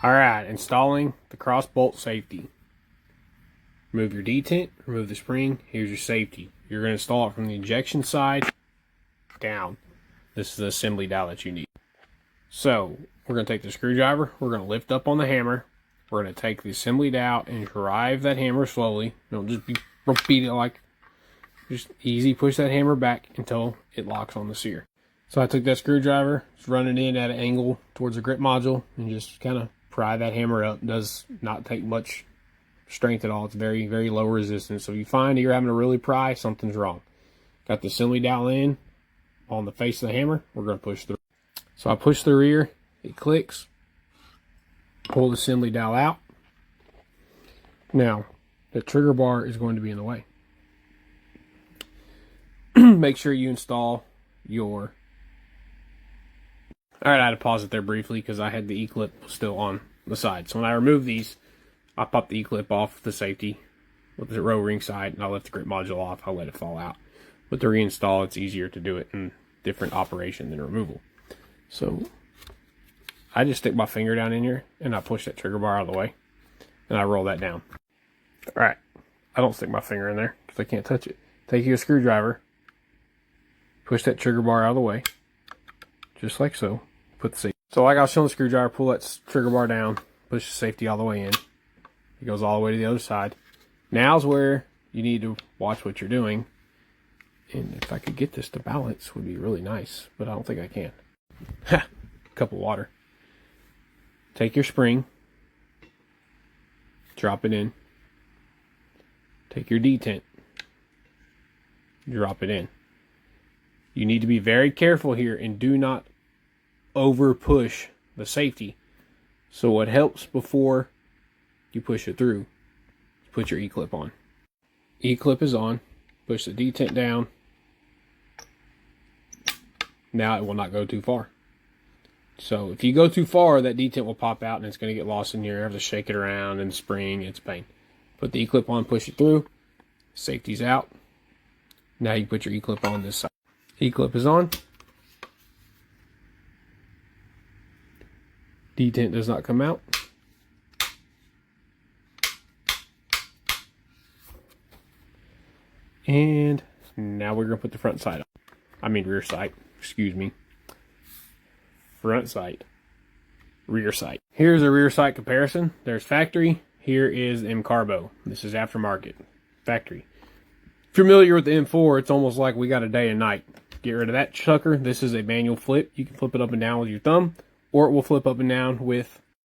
Alright, installing the cross bolt safety. Remove your detent, remove the spring, here's your safety. You're going to install it from the injection side down. This is the assembly dowel that you need. So, we're going to take the screwdriver, we're going to lift up on the hammer, we're going to take the assembly dowel and drive that hammer slowly. Don't just beat it like, just easy push that hammer back until it locks on the sear. So I took that screwdriver, just run it in at an angle towards the grip module, and just kind of pry that hammer up. It does not take much strength at all. It's very, very low resistance. So if you find you're having to really pry, something's wrong. Got the assembly dowel in on the face of the hammer. We're going to push through. So I push the rear, it clicks, pull the assembly dowel out. Now, the trigger bar is going to be in the way. Make sure you install your... Alright, I had to pause it there briefly because I had the E-clip still on the side. So when I remove these, I pop the E-clip off the safety with the row ring side, and I lift the grip module off. I let it fall out. But to reinstall, it's easier to do it in different operation than removal. So I just stick my finger down in here, and I push that trigger bar out of the way, and I roll that down. Alright, I don't stick my finger in there because I can't touch it. Take your screwdriver, push that trigger bar out of the way, just like so. Put the safety. So like I was showing the screwdriver, pull that trigger bar down, push the safety all the way in. It goes all the way to the other side. Now's where you need to watch what you're doing. And if I could get this to balance, would be really nice, but I don't think I can. Ha! Cup of water. Take your spring, drop it in. Take your detent, drop it in. You need to be very careful here and do not over push the safety. So what helps before you push it through, put your E-clip on. E-clip is on. Push the detent down. Now it will not go too far. So if you go too far, that detent will pop out and it's going to get lost in here. You have to shake it around and spring. It's pain. Put the E-clip on, push it through. Safety's out. Now you put your E-clip on this side. E-clip is on. Detent does not come out. And now we're going to put the front sight on. I mean rear sight. Excuse me. Front sight. Rear sight. Here's a rear sight comparison. There's factory. Here is mcarbo. This is aftermarket. Factory. Familiar with the M4, it's almost like we got a day and night. Get rid of that sucker. This is a manual flip. You can flip it up and down with your thumb, or it will flip up and down with